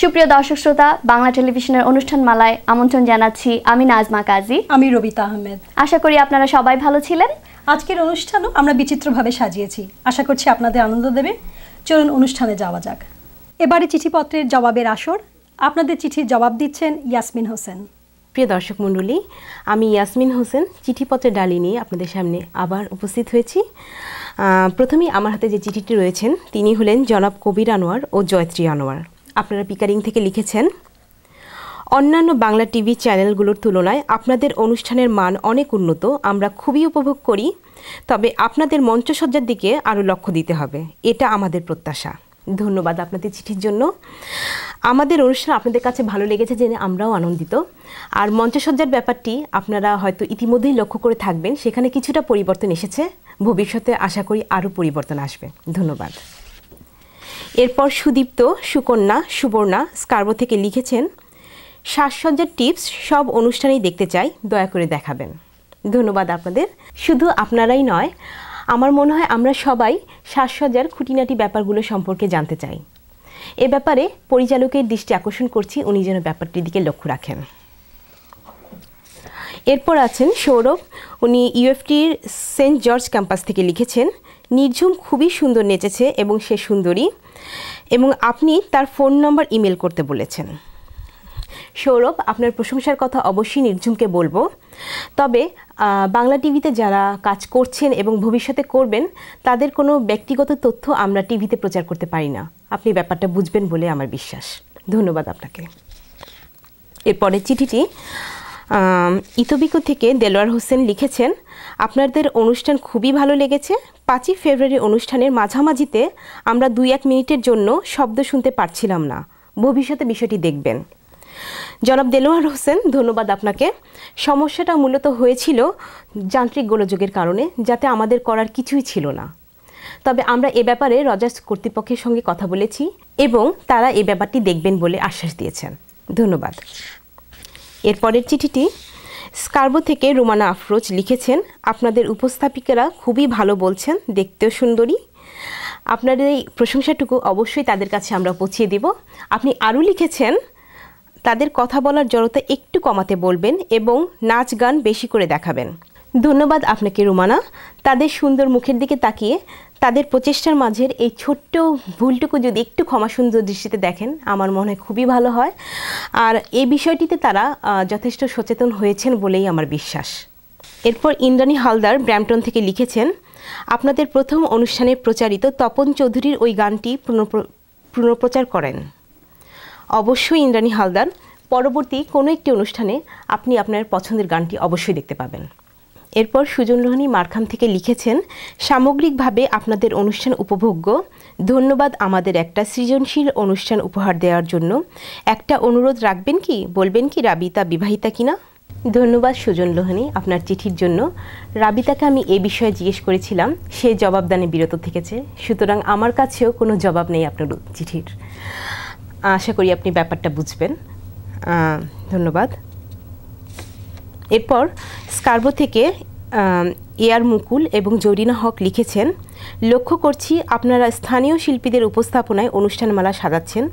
সুপ্রিয় দর্শক শ্রোতা, বাংলা টেলিভিশনের অনুষ্ঠান মালায় আমন্ত্রণ জানাচ্ছি আমি নাজমা কাজী। আমি রবিতা আহমেদ। আশা করি আপনারা সবাই ভালো ছিলেন। আজকের অনুষ্ঠানও আমরা বিচিত্রভাবে সাজিয়েছি, আশা করছি আপনাদের আনন্দ দেবে। চলুন অনুষ্ঠানে যাওয়া যাক। এবারে চিঠিপত্রের জবাবের আসর। আপনাদের চিঠির জবাব দিচ্ছেন ইয়াসমিন হোসেন। প্রিয় দর্শক মণ্ডলী, আমি ইয়াসমিন হোসেন চিঠিপত্রের ডালি নিয়ে আপনাদের সামনে আবার উপস্থিত হয়েছি। প্রথমেই আমার হাতে যে চিঠিটি রয়েছেন তিনি হলেন জনাব কবির আনোয়ার ও জয়ত্রী আনোয়ার। আপনারা পিকারিং থেকে লিখেছেন, অন্যান্য বাংলা টিভি চ্যানেলগুলোর তুলনায় আপনাদের অনুষ্ঠানের মান অনেক উন্নত, আমরা খুবই উপভোগ করি। তবে আপনাদের মঞ্চসজ্জার দিকে আরও লক্ষ্য দিতে হবে, এটা আমাদের প্রত্যাশা। ধন্যবাদ আপনাদের চিঠির জন্য। আমাদের অনুষ্ঠান আপনাদের কাছে ভালো লেগেছে জেনে আমরাও আনন্দিত। আর মঞ্চসজ্জার ব্যাপারটি আপনারা হয়তো ইতিমধ্যেই লক্ষ্য করে থাকবেন, সেখানে কিছুটা পরিবর্তন এসেছে, ভবিষ্যতে আশা করি আরও পরিবর্তন আসবে। ধন্যবাদ। এরপর সুদীপ্ত, সুকন্যা, সুবর্ণা স্কার্বো থেকে লিখেছেন, সাজসজ্জার টিপস সব অনুষ্ঠানেই দেখতে চাই, দয়া করে দেখাবেন। ধন্যবাদ আপনাদের। শুধু আপনারাই নয়, আমার মনে হয় আমরা সবাই সাজসজ্জার খুঁটিনাটি ব্যাপারগুলো সম্পর্কে জানতে চাই। এ ব্যাপারে পরিচালকের দৃষ্টি আকর্ষণ করছি, উনি যেন ব্যাপারটির দিকে লক্ষ্য রাখেন। এরপর আছেন সৌরভ, উনি ইউএফটির সেন্ট জর্জ ক্যাম্পাস থেকে লিখেছেন, নির্ঝুম খুবই সুন্দর নেচেছে এবং সে সুন্দরী, এবং আপনি তার ফোন নম্বর ইমেল করতে বলেছেন। সৌরভ, আপনার প্রশংসার কথা অবশ্যই নির্ঝুমকে বলবো। তবে বাংলা টিভিতে যারা কাজ করছেন এবং ভবিষ্যতে করবেন তাদের কোনো ব্যক্তিগত তথ্য আমরা টিভিতে প্রচার করতে পারি না, আপনি ব্যাপারটা বুঝবেন বলে আমার বিশ্বাস। ধন্যবাদ আপনাকে। এরপরের চিঠিটি ইতোবিকো থেকে দেলোয়ার হোসেন লিখেছেন, আপনাদের অনুষ্ঠান খুবই ভালো লেগেছে। 5ই ফেব্রুয়ারি অনুষ্ঠানের মাঝামাঝিতে আমরা 2-1 মিনিটের জন্য শব্দ শুনতে পারছিলাম না, ভবিষ্যতে বিষয়টি দেখবেন। জনাব দেলোয়ার হোসেন, ধন্যবাদ আপনাকে। সমস্যাটা মূলত হয়েছিল যান্ত্রিক গোলযোগের কারণে, যাতে আমাদের করার কিছুই ছিল না। তবে আমরা এ ব্যাপারে রজার্স কর্তৃপক্ষের সঙ্গে কথা বলেছি এবং তারা এই ব্যাপারটি দেখবেন বলে আশ্বাস দিয়েছেন। ধন্যবাদ। এরপরের চিঠিটি স্কার্বো থেকে রুমানা আফরোজ লিখেছেন, আপনাদের উপস্থাপিকারা খুবই ভালো বলছেন, দেখতেও সুন্দরী। আপনাদের এই প্রশংসাটুকু অবশ্যই তাদের কাছে আমরা পৌঁছিয়ে দেব। আপনি আরও লিখেছেন, তাদের কথা বলার জড়তা একটু কমাতে বলবেন এবং নাচ গান বেশি করে দেখাবেন। ধন্যবাদ আপনাকে রুমানা। তাদের সুন্দর মুখের দিকে তাকিয়ে তাদের প্রচেষ্টার মাঝের এই ছোট্ট ভুলটুকু যদি একটু ক্ষমাসুন্দর দৃষ্টিতে দেখেন, আমার মনে হয় খুবই ভালো হয়। আর এই বিষয়টিতে তারা যথেষ্ট সচেতন হয়েছেন বলেই আমার বিশ্বাস। এরপর ইন্দ্রাণী হালদার ব্র্যাম্পটন থেকে লিখেছেন, আপনাদের প্রথম অনুষ্ঠানে প্রচারিত তপন চৌধুরীর ওই গানটি পুনঃপ্রচার করেন। অবশ্যই ইন্দ্রাণী হালদার, পরবর্তী কোনো একটি অনুষ্ঠানে আপনি আপনার পছন্দের গানটি অবশ্যই দেখতে পাবেন। এরপর সুজন লোহানী মারখাম থেকে লিখেছেন, সামগ্রিকভাবে আপনাদের অনুষ্ঠান উপভোগ্য। ধন্যবাদ আমাদের একটা সৃজনশীল অনুষ্ঠান উপহার দেওয়ার জন্য। একটা অনুরোধ রাখবেন কি, বলবেন কি রাবিতা বিবাহিতা কিনা? ধন্যবাদ সুজন লোহানী আপনার চিঠির জন্য। রাবিতাকে আমি এ বিষয়ে জিজ্ঞেস করেছিলাম, সে জবাবদানে বিরত থেকেছে, সুতরাং আমার কাছেও কোনো জবাব নেই আপনার চিঠির। আশা করি আপনি ব্যাপারটা বুঝবেন। ধন্যবাদ। এরপর স্কার্বো থেকে এআর মুকুল এবং জরিনা হক লিখেছেন, লক্ষ্য করছি আপনারা স্থানীয় শিল্পীদের উপস্থাপনায় অনুষ্ঠানমালা সাজাচ্ছেন,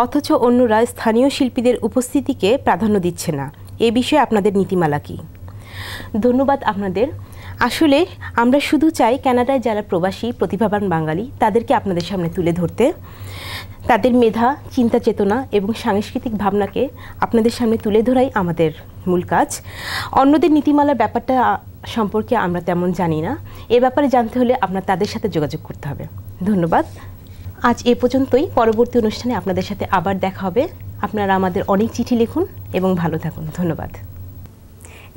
অথচ অন্যরা স্থানীয় শিল্পীদের উপস্থিতিকে প্রাধান্য দিচ্ছে না। এ বিষয়ে আপনাদের নীতিমালা কী? ধন্যবাদ আপনাদের। আসলে আমরা শুধু চাই কানাডায় যারা প্রবাসী প্রতিভাবান বাঙালি তাদেরকে আপনাদের সামনে তুলে ধরতে, তাদের মেধা, চিন্তা চেতনা এবং সাংস্কৃতিক ভাবনাকে আপনাদের সামনে তুলে ধরাই আমাদের মূল কাজ। অন্যদের নীতিমালার ব্যাপারটা সম্পর্কে আমরা তেমন জানি না, এ ব্যাপারে জানতে হলে আপনার তাদের সাথে যোগাযোগ করতে হবে। ধন্যবাদ। আজ এ পর্যন্তই। পরবর্তী অনুষ্ঠানে আপনাদের সাথে আবার দেখা হবে। আপনারা আমাদের অনেক চিঠি লিখুন এবং ভালো থাকুন। ধন্যবাদ।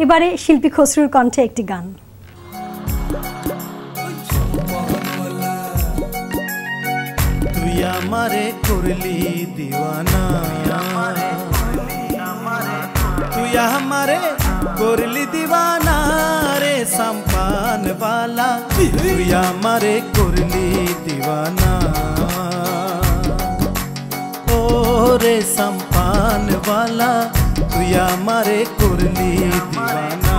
এবারে শিল্পী খসরুর কণ্ঠে একটি গান। তুই আমারে করলি দিওয়ানা, তুই আমারে করলি দিওয়ানা রে সম্পান वाला, তুই আমারে করলি দিওয়ানা ও রে সম্পান वाला, তুই আমারে করলি দিওয়ানা।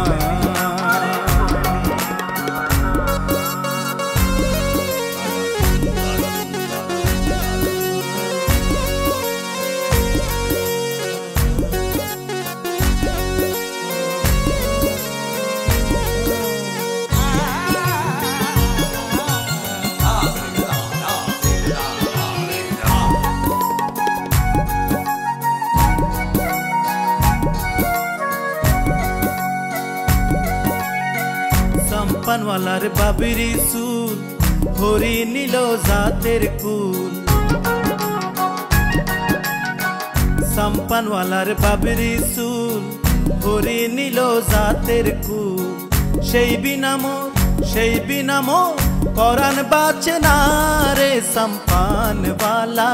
সাম্পানওয়ালার বাবিরি চুল হরি নীল জাতের কুল সাম্পানওয়ালার বাবিরি চুল হরি নীল জাতের কুল সেই বিনামো পরাণ বাঁচে না রে সাম্পানওয়ালা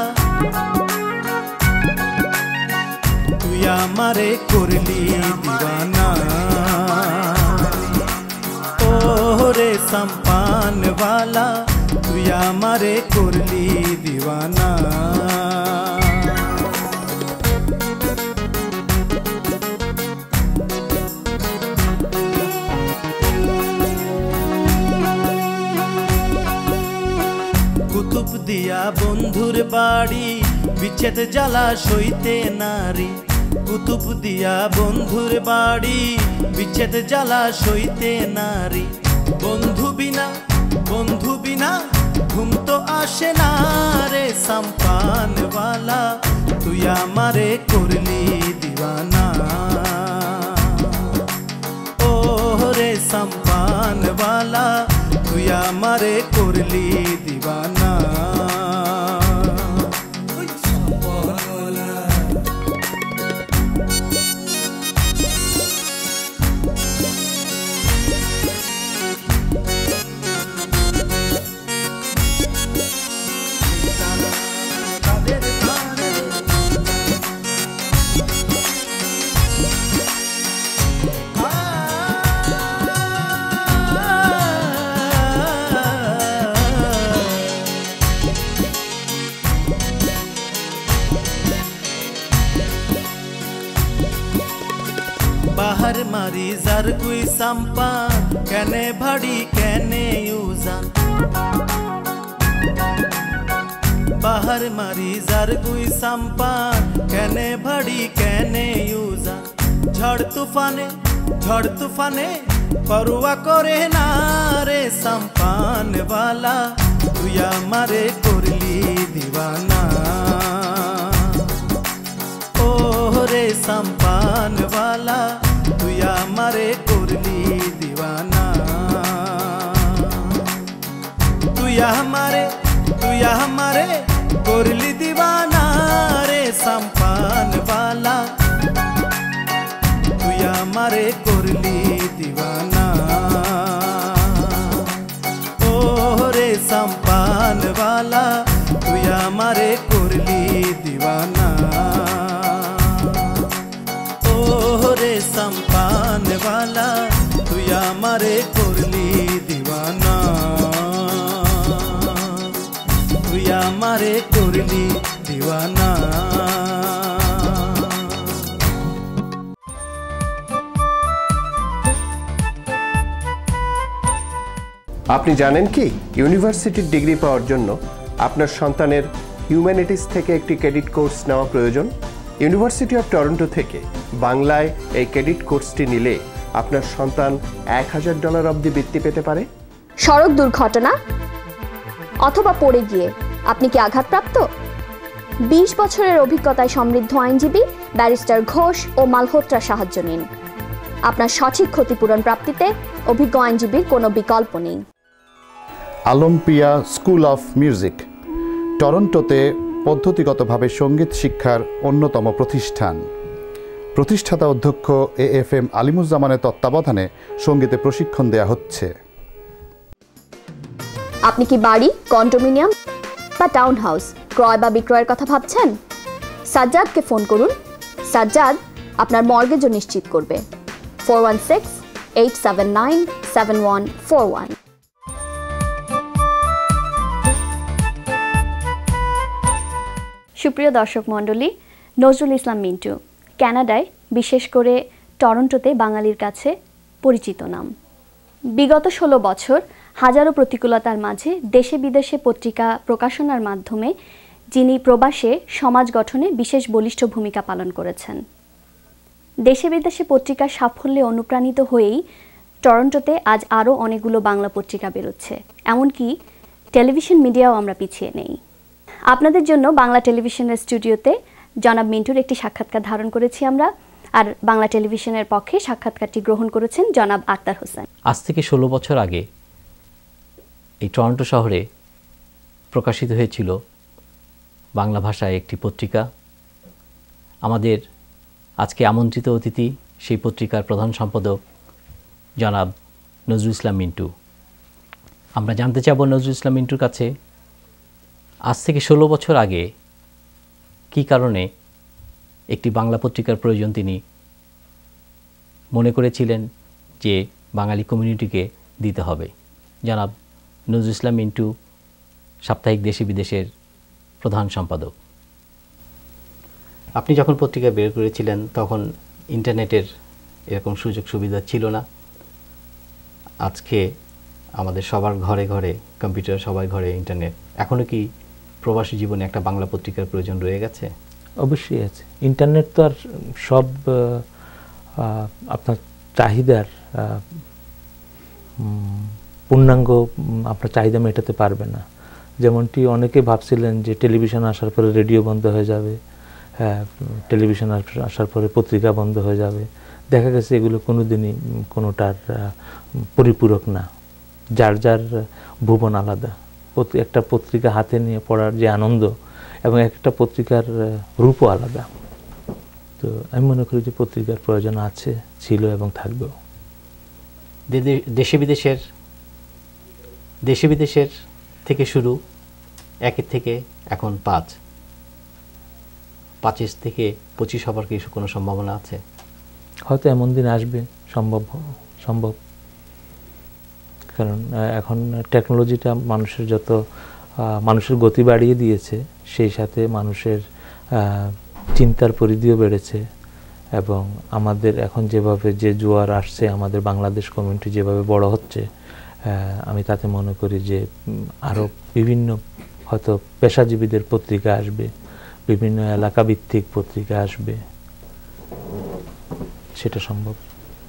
তুই আমারে করলি দিওয়ানা ও রে সাম্পানওয়ালা তুই আমারে করলি দিওয়ানা কুতুব দিয়া বন্ধুর বাড়ি বিচ্ছেদ জ্বালা সইতে নারী কুতুব দিয়া বন্ধুর বাড়ি বিচ্ছেদ জ্বালা সইতে নারী বন্ধু বিনা ঘুম তো আসে না রে সাম্পানওয়ালা তুই আমারে করলি দিওয়ানা ও রে সাম্পানওয়ালা তুই আমারে করলি দিওয়ানা बाहर मारी जार कोई संपा कने भाड़ी कने यूजा बाहर मारी जार कोई संपा कने भाड़ी कने यूजा झड़ तूफाने परवा करे ना रे साम्पानवाला तुई आमारे करली दीवाना ओ रे साम्पानवाला तुई आमारे करली दीवाना तुई आमारे करली दीवाना रे साम्पानवाला तुई आमारे करली दीवाना ओ रे साम्पानवाला तुई आमारे करली दीवाना ओ रे साम्पानवाला तुई आमारे करली दीवाना तुई आमारे करली दीवाना আপনি জানেন কি ইউনিভার্সিটির ডিগ্রি পাওয়ার জন্য আপনার সন্তানের হিউম্যানিটিস থেকে একটি ক্রেডিট কোর্স নেওয়া প্রয়োজন ইউনিভার্সিটি অফ টরন্টো থেকে বাংলায় এই ক্রেডিট কোর্সটি নিলে আপনার সন্তান $1000 অবধি বৃত্তি পেতে পারে সড়ক দুর্ঘটনা অথবা পড়ে গিয়ে আপনি কি আঘাতপ্রাপ্ত 20 বছরের অভিজ্ঞতায় সমৃদ্ধ আইনজীবী ব্যারিস্টার ঘোষ ও মালহোত্রার সাহায্য নিন আপনার সঠিক ক্ষতিপূরণ প্রাপ্তিতে অভিজ্ঞ আইনজীবীর কোনো বিকল্প নেই অলিম্পিয়া স্কুল অফ মিউজিক টরন্টোতে পদ্ধতিগতভাবে সঙ্গীত শিক্ষার অন্যতম প্রতিষ্ঠান প্রতিষ্ঠাতা অধ্যক্ষ AFM আলিমুজ্জামানের তত্ত্বাবধানে সঙ্গীতে প্রশিক্ষণ দেয়া হচ্ছে আপনি কি বাড়ি কন্ডোমিনিয়াম বা টাউন হাউস ক্রয় বা বিক্রয়ের কথা ভাবছেন সাজ্জাদকে ফোন করুন সাজ্জাদ আপনার মর্গেজও নিশ্চিত করবে 416-879-7141 সুপ্রিয় দর্শক মণ্ডলী নজরুল ইসলাম মিন্টু কানাডায় বিশেষ করে টরন্টোতে বাঙালির কাছে পরিচিত নাম বিগত 16 বছর হাজারো প্রতিকূলতার মাঝে দেশে বিদেশে পত্রিকা প্রকাশনার মাধ্যমে যিনি প্রবাসে সমাজ গঠনে বিশেষ বলিষ্ঠ ভূমিকা পালন করেছেন দেশে বিদেশে পত্রিকার সাফল্যে অনুপ্রাণিত হয়েই টরন্টোতে আজ আরও অনেকগুলো বাংলা পত্রিকা বেরোচ্ছে এমনকি টেলিভিশন মিডিয়াও আমরা পিছিয়ে নেই আপনাদের জন্য বাংলা টেলিভিশনের স্টুডিওতে জনাব মিন্টুর একটি সাক্ষাৎকার ধারণ করেছি আমরা আর বাংলা টেলিভিশনের পক্ষে সাক্ষাৎকারটি গ্রহণ করেছেন জনাব আক্তার হোসেন। আজ থেকে 16 বছর আগে এই টরন্টো শহরে প্রকাশিত হয়েছিল বাংলা ভাষায় একটি পত্রিকা। আমাদের আজকে আমন্ত্রিত অতিথি সেই পত্রিকার প্রধান সম্পাদক জনাব নজরুল ইসলাম মিন্টু। আমরা জানতে চাব নজরুল ইসলাম মিন্টুর কাছে আজ থেকে 16 বছর আগে কী কারণে একটি বাংলা পত্রিকার প্রয়োজন তিনি মনে করেছিলেন যে বাঙালি কমিউনিটিকে দিতে হবে। জনাব নজরুল ইসলাম মিন্টু, সাপ্তাহিক দেশে বিদেশের প্রধান সম্পাদক। আপনি যখন পত্রিকা বের করেছিলেন তখন ইন্টারনেটের এরকম সুযোগ সুবিধা ছিল না। আজকে আমাদের সবার ঘরে ঘরে কম্পিউটার, সবার ঘরে ইন্টারনেট। এখনও কি প্রবাসী জীবনে একটা বাংলা পত্রিকার প্রয়োজন রয়ে গেছে? অবশ্যই আছে। ইন্টারনেট তো আর সব আপনার চাহিদার পূর্ণাঙ্গ আপনার চাহিদা মেটাতে পারবে না। যেমনটি অনেকে ভাবছিলেন যে টেলিভিশন আসার পরে রেডিও বন্ধ হয়ে যাবে, টেলিভিশন আসার পরে পত্রিকা বন্ধ হয়ে যাবে। দেখা গেছে এগুলো কোনোদিনই কোনোটার পরিপূরক না। যার যার ভুবন আলাদা। একটা পত্রিকা হাতে নিয়ে পড়ার যে আনন্দ এবং একটা পত্রিকার রূপও আলাদা। তো আমি মনে করি যে পত্রিকার প্রয়োজন আছে, ছিল এবং থাকবেও। দেশে বিদেশের থেকে শুরু 1 থেকে এখন 5 থেকে 25 হবার কি কোনো সম্ভাবনা আছে? হয়তো এমন দিন আসবে, সম্ভব। কারণ এখন টেকনোলজিটা মানুষের গতি বাড়িয়ে দিয়েছে, সেই সাথে মানুষের চিন্তার পরিধিও বেড়েছে। এবং আমাদের এখন যেভাবে যে জোয়ার আসছে, আমাদের বাংলাদেশ কমিউনিটি যেভাবে বড় হচ্ছে, আমি তাতে মনে করি যে আরও বিভিন্ন হয়তো পেশাজীবীদের পত্রিকা আসবে, বিভিন্ন এলাকাভিত্তিক পত্রিকা আসবে, সেটা সম্ভব।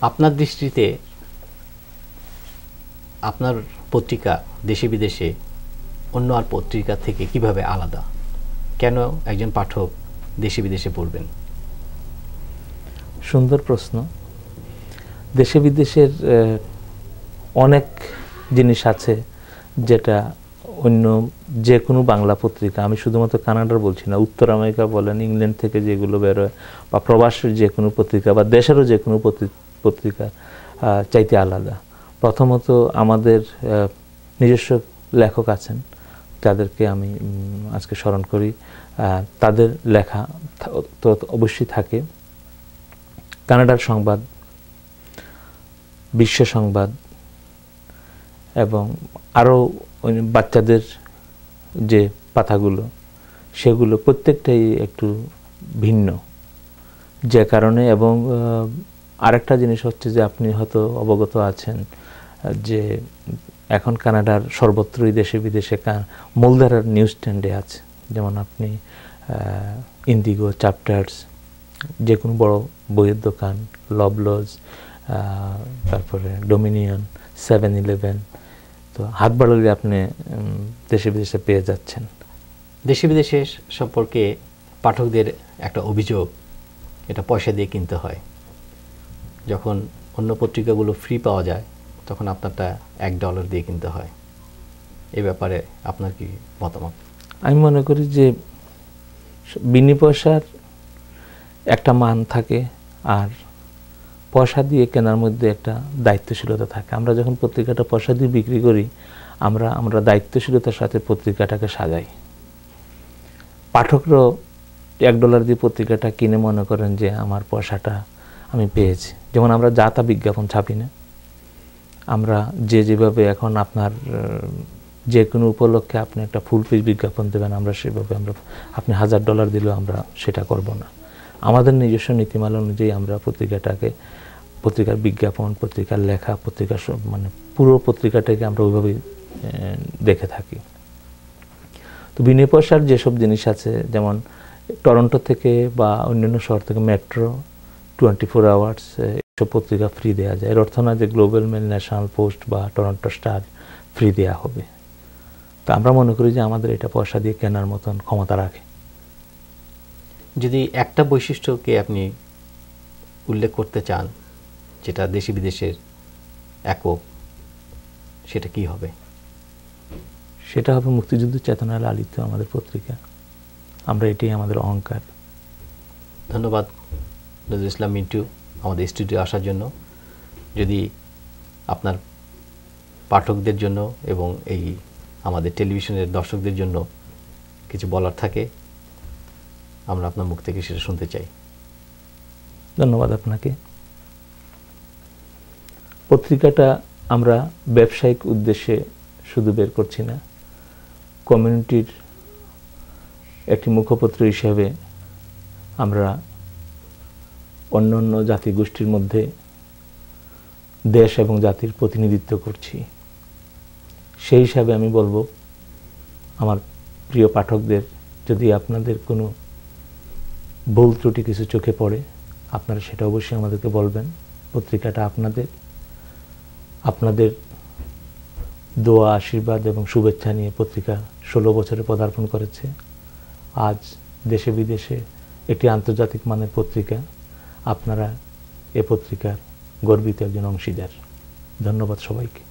আপনার দৃষ্টিতে আপনার পত্রিকা দেশে বিদেশে অন্য আর পত্রিকা থেকে কিভাবে আলাদা? কেন একজন পাঠক দেশে বিদেশে পড়বেন? সুন্দর প্রশ্ন। দেশে বিদেশের অনেক জিনিস আছে যেটা অন্য যে কোনো বাংলা পত্রিকা, আমি শুধুমাত্র কানাডার বলছি না, উত্তর আমেরিকা বলেন, ইংল্যান্ড থেকে যেগুলো বেরোয় বা প্রবাসের যে কোনো পত্রিকা বা দেশেরও যে কোনো পত্রিকা চাইতে আলাদা। প্রথমত আমাদের নিজস্ব লেখক আছেন, যাদেরকে আমি আজকে স্মরণ করি। তাদের লেখা তো অবশ্যই থাকে। কানাডার সংবাদ, বিশ্ব সংবাদ এবং আরও বাচ্চাদের যে পাতাগুলো, সেগুলো প্রত্যেকটাই একটু ভিন্ন, যে কারণে। এবং আরেকটা জিনিস হচ্ছে যে আপনি হয়তো অবগত আছেন যে এখন কানাডার সর্বত্রই দেশে বিদেশে মূলধারার নিউজ স্ট্যান্ডে আছে। যেমন আপনি ইন্ডিগো, চ্যাপ্টার্স, যে কোনো বড় বইয়ের দোকান, লবলজ, তারপরে ডোমিনিয়ন, 7-11, তো হাত বাড়ালে আপনি দেশে বিদেশে পেয়ে যাচ্ছেন। দেশে বিদেশের সম্পর্কে পাঠকদের একটা অভিযোগ, এটা পয়সা দিয়ে কিনতে হয়। যখন অন্য পত্রিকাগুলো ফ্রি পাওয়া যায় তখন আপনারটা $1 দিয়ে কিনতে হয়। এ ব্যাপারে আপনার কি মতামত? আমি মনে করি যে বিনি পয়সার একটা মান থাকে, আর পয়সা দিয়ে কেনার মধ্যে একটা দায়িত্বশীলতা থাকে। আমরা যখন পত্রিকাটা পয়সা দিয়ে বিক্রি করি, আমরা দায়িত্বশীলতার সাথে পত্রিকাটাকে সাজাই। পাঠকরাও $1 দিয়ে পত্রিকাটা কিনে মনে করেন যে আমার পয়সাটা আমি পেয়েছি। যেমন আমরা যা তা বিজ্ঞাপন ছাপি না। আমরা যেভাবে এখন আপনার যে কোনো উপলক্ষে আপনি একটা ফুল পেজ বিজ্ঞাপন দেবেন, আমরা সেভাবে আপনি $1000 দিলেও আমরা সেটা করব না। আমাদের নিজস্ব নীতিমালা অনুযায়ী আমরা পত্রিকার বিজ্ঞাপন, পত্রিকার লেখা, পত্রিকার মানে পুরো পত্রিকাটাকে আমরা ওইভাবেই দেখে থাকি। তো বিনা পয়সার যেসব জিনিস আছে, যেমন টরন্টো থেকে বা অন্যান্য শহর থেকে মেট্রো, 24 আওয়ার্স এসব পত্রিকা ফ্রি দেওয়া যায়। এর অর্থ না যে গ্লোবাল মেল, ন্যাশনাল পোস্ট বা টরন্টো স্টার ফ্রি দেওয়া হবে। তো আমরা মনে করি যে আমাদের এটা পয়সা দিয়ে কেনার মতন ক্ষমতা রাখে। যদি একটা বৈশিষ্ট্যকে আপনি উল্লেখ করতে চান, যেটা দেশি বিদেশের একক, সেটা কি হবে? সেটা হবে মুক্তিযুদ্ধ চেতনায় লালিত আমাদের পত্রিকা। আমরা এটাই আমাদের অহংকার। ধন্যবাদ নজরুল ইসলাম মিন্টু আমাদের স্টুডিও আসার জন্য। যদি আপনার পাঠকদের জন্য এবং এই আমাদের টেলিভিশনের দর্শকদের জন্য কিছু বলার থাকে, আমরা আপনার মুখ থেকে সেটা শুনতে চাই। ধন্যবাদ আপনাকে। পত্রিকাটা আমরা ব্যবসায়িক উদ্দেশ্যে শুধু বের করছি না, কমিউনিটির একটি মুখপত্র হিসেবে আমরা অন্য অন্য জাতি গোষ্ঠীর মধ্যে দেশ এবং জাতির প্রতিনিধিত্ব করছি। সেই হিসাবে আমি বলবো, আমার প্রিয় পাঠকদের, যদি আপনাদের কোনো ভুল ত্রুটি কিছু চোখে পড়ে, আপনারা সেটা অবশ্যই আমাদেরকে বলবেন। পত্রিকাটা আপনাদের দোয়া, আশীর্বাদ এবং শুভেচ্ছা নিয়ে পত্রিকা 16 বছরে পদার্পণ করেছে। আজ দেশে বিদেশে একটি আন্তর্জাতিক মানের পত্রিকা। আপনারা এ পত্রিকার গর্বিত একজন অংশীদার। ধন্যবাদ সবাইকে।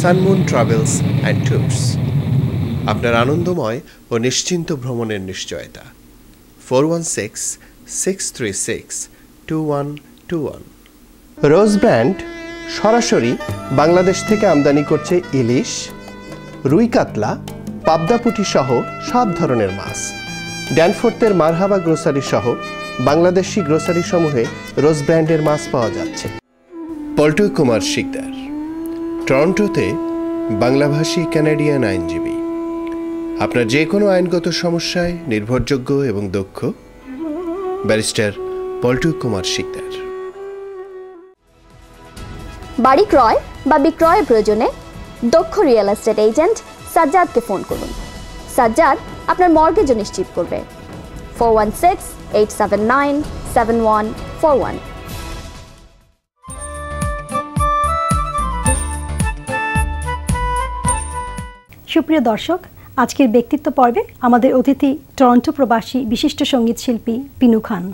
সানমুন ট্রাভেলস অ্যান্ড ট্যুরস, আপনার আনন্দময় ও নিশ্চিন্ত ভ্রমণের নিশ্চয়তা। 4166362121। রোজ ব্র্যান্ড সরাসরি বাংলাদেশ থেকে আমদানি করছে ইলিশ, রুই কাতলা, পাবদা পুঁটি সহ সব ধরনের মাছ। ড্যানফোর্থের মারহাবা গ্রোসারি সহ বাংলাদেশি গ্রোসারি সমূহে রোজ ব্র্যান্ডের মাছ পাওয়া যাচ্ছে। পল্টু কুমার শিকদার, টরন্টোতে বাংলাভাষী কানাডিয়ান আইনজীবী। আপনার যে কোনো আইনগত সমস্যায় নির্ভরযোগ্য এবং দক্ষ ব্যারিস্টার পল্টু কুমার শিকদার। বাড়ি ক্রয় বা বিক্রয়ের প্রয়োজনে দক্ষ রিয়েল এস্টেট এজেন্ট সাজ্জাদকে ফোন করুন। সাজ্জাদ আপনার মর্গেজও নিশ্চিত করবে। 4168797141। সুপ্রিয় দর্শক, আজকের ব্যক্তিত্ব পর্বে আমাদের অতিথি টরন্টো প্রবাসী বিশিষ্ট সঙ্গীত শিল্পী পিনু খান।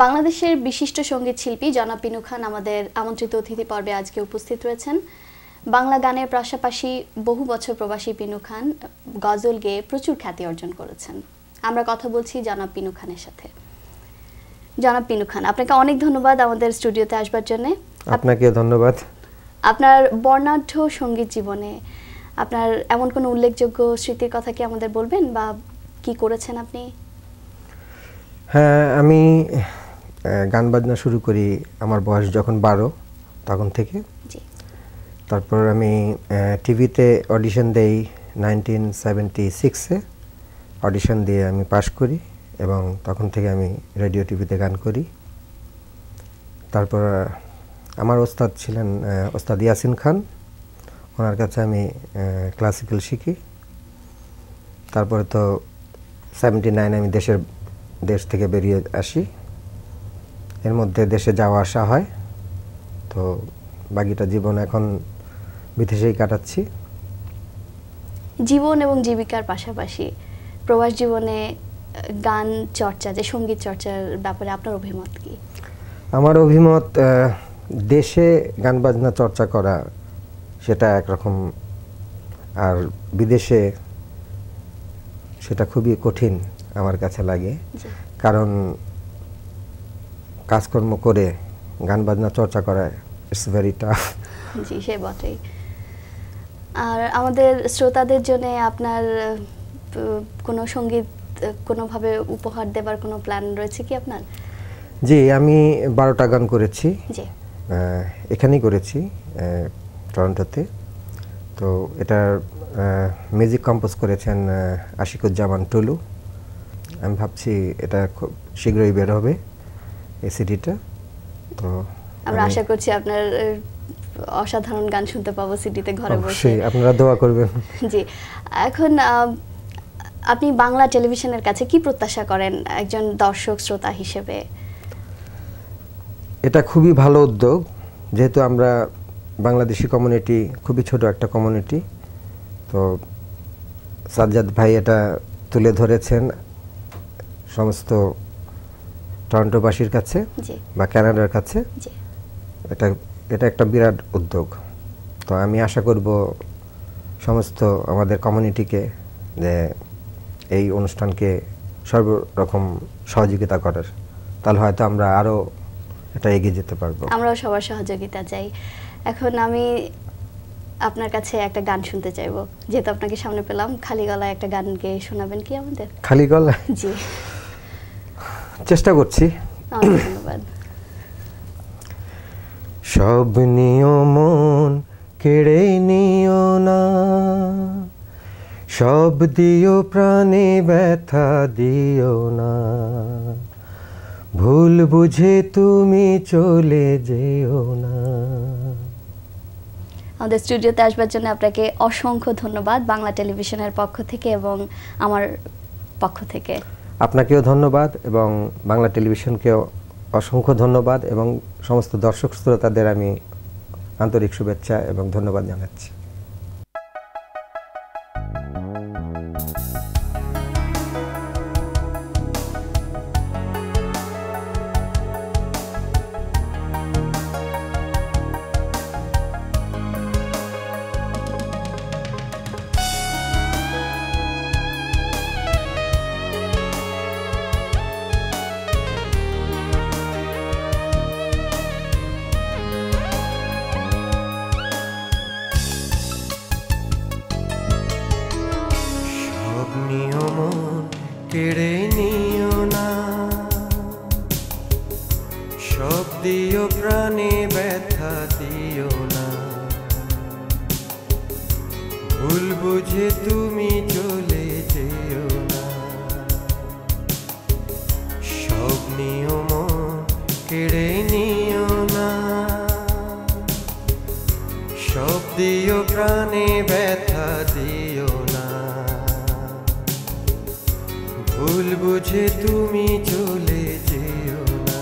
বাংলাদেশের বিশিষ্ট সঙ্গীত শিল্পী জনাব পিনু খান আমাদের আমন্ত্রিত অতিথি পর্বে আজকে উপস্থিত রয়েছেন। বাংলা গানের পাশাপাশি বহু বছর প্রবাসী পিনু খান গজল গেয়ে প্রচুর খ্যাতি অর্জন করেছেন। আমরা কথা বলছি জনাব পিনু খানের সাথে। জনাব পিনু খান, আপনাকে অনেক ধন্যবাদ আমাদের স্টুডিওতে আসবার জন্য। আপনাকে ধন্যবাদ। আপনার বর্ণাঢ্য সঙ্গীত জীবনে আপনার এমন কোনো উল্লেখযোগ্য স্মৃতির কথা কি আমাদের বলবেন, বা কি করেছেন আপনি? হ্যাঁ, আমি গান বাজনা শুরু করি আমার বয়স যখন 12 তখন থেকে। তারপর আমি টিভিতে অডিশন দেই 1976-এ। অডিশন দিয়ে আমি পাশ করি এবং তখন থেকে আমি রেডিও টিভিতে গান করি। তারপর আমার ওস্তাদ ছিলেন ওস্তাদ ইয়াসিন খান, ওনার কাছে আমি ক্লাসিক্যাল শিখি। তারপরে তো 79 আমি দেশ থেকে বেরিয়ে আসি। এর মধ্যে দেশে যাওয়া আসা হয়, তো বাকিটা জীবন এখন বিদেশেই কাটাচ্ছি। জীবন এবং জীবিকার পাশাপাশি প্রবাস জীবনে গান চর্চা, যে সঙ্গীত চর্চার ব্যাপারে আপনার অভিমত কি? আমার অভিমত, দেশে গান বাজনা চর্চা করা সেটা একরকম, আর বিদেশে সেটা খুবই কঠিন আমার কাছে লাগে। কারণ কাজকর্ম করে গান বাজনা চর্চা করা ইটস ভেরি টাফ। জি, সে বটেই। আর আমাদের শ্রোতাদের জন্য আপনার কোনো সঙ্গীত কোনোভাবে উপহার দেবার কোনো প্ল্যান রয়েছে কি আপনার? জি, আমি 12টা গান করেছি। জি, এখানেই করেছি টরন্টোতে। তো এটার মিউজিক কম্পোজ করেছেন আশিকুজ্জামান টুলু। আমি ভাবছি এটা খুব শীঘ্রই বের হবে এই সিডিটা। তো আমরা আশা করছি আপনার অসাধারণ গান শুনতে পাবো সিডিতে ঘরে বসে। আপনারা দোয়া করবেন। জি, এখন আপনি বাংলা টেলিভিশনের কাছে কি প্রত্যাশা করেন একজন দর্শক শ্রোতা হিসেবে? এটা খুবই ভালো উদ্যোগ, যেহেতু আমরা বাংলাদেশি কমিউনিটি খুবই ছোট একটা কমিউনিটি। তো সাজ্জাদ ভাই এটা তুলে ধরেছেন সমস্ত টরন্টোবাসীর কাছে বা কানাডার কাছে। এটা একটা বিরাট উদ্যোগ। তো আমি আশা করব সমস্ত আমাদের কমিউনিটিকে যে এই অনুষ্ঠানকে সর্বরকম সহযোগিতা করার, তাহলে হয়তো আমরা আরও এটা এগিয়ে যেতে পারবো। আমরাও সবার সহযোগিতা চাই। এখন আমি আপনার কাছে একটা গান শুনতে চাইবো, যেহেতু আপনাকে সামনে পেলাম। খালি গলায় একটা গান গেয়ে শোনাবেন কি আমাদের? খালি গলায়? জি, চেষ্টা করছি। ধন্যবাদ। সব নিয়ম কেড়ে নিও না, সব দিও প্রাণে ব্যথা দিও না, ভুল বুঝে তুমি চলে যেও না। আমাদের স্টুডিওতে আসবার জন্য আপনাকে অসংখ্য ধন্যবাদ বাংলা টেলিভিশনের পক্ষ থেকে এবং আমার পক্ষ থেকে। আপনাকেও ধন্যবাদ এবং বাংলা টেলিভিশনকেও অসংখ্য ধন্যবাদ এবং সমস্ত দর্শক শ্রোতাদের আমি আন্তরিক শুভেচ্ছা এবং ধন্যবাদ জানাচ্ছি। কেড়ে নিও না, সব দিও প্রাণে ব্যথা দিও না, ভুল বুঝে তুমি চলে যেও না। সব নিয়ম কেড়ে নিও না, সব দিও প্রাণে ব্যথা দিও না, ভুল বুঝে তুমি চলে যেও না।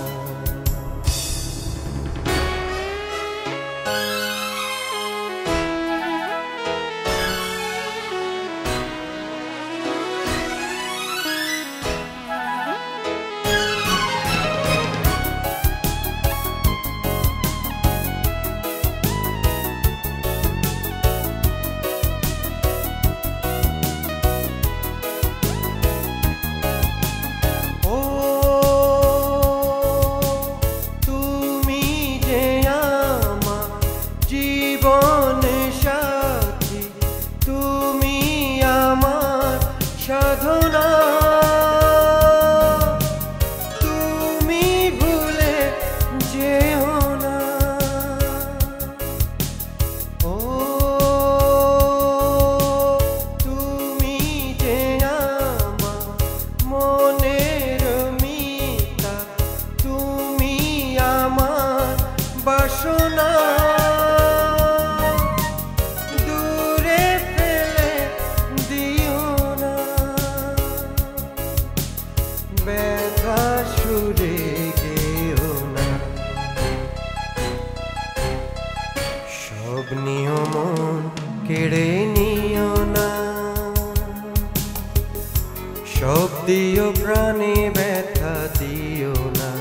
দিও প্রাণে ব্যথা দিও না,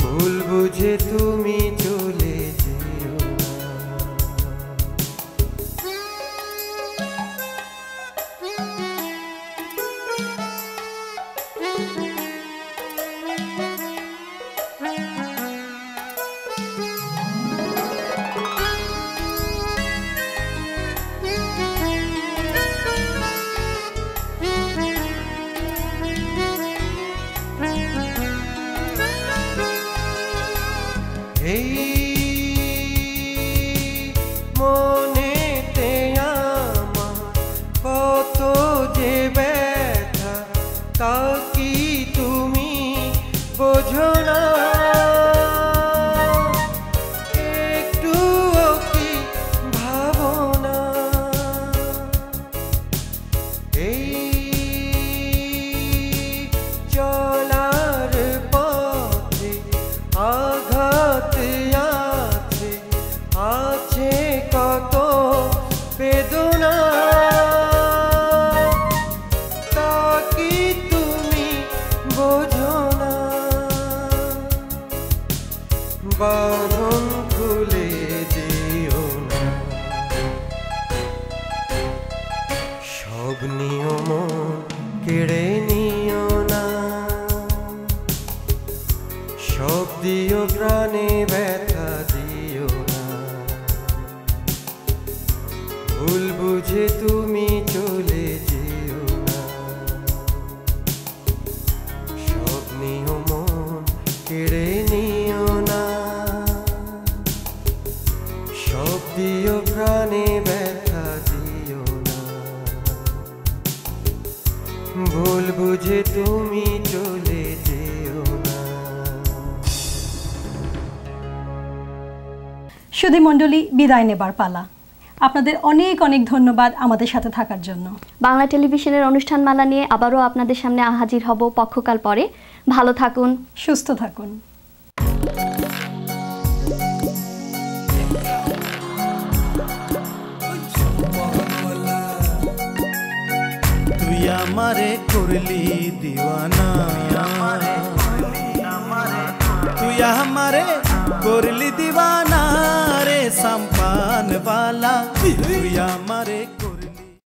ভুল বুঝে তুমি চলে যেও না। এই নিয়ম কেড়ে নিও না, সব দিও প্রাণে ব্যথা দিও না, ভুল বুঝে তুমি চলে যেও না, সব নিয়ম কেড়ে নিও না, সব দিও প্রাণে ব্যথা দিও না, ভুল বুঝে তুমি চলে যেও না। সুধী মণ্ডলী, বিদায় নেবার পালা। আপনাদের অনেক অনেক ধন্যবাদ আমাদের সাথে থাকার জন্য। বাংলা টেলিভিশনের অনুষ্ঠানমালা নিয়ে আবারও আপনাদের সামনে হাজির হব পক্ষকাল পরে। ভালো থাকুন, সুস্থ থাকুন। তুই আমারে করলি দিওয়ানা, তুই আমারে করলি দিওয়ানা রে সম্পান वाला, তুই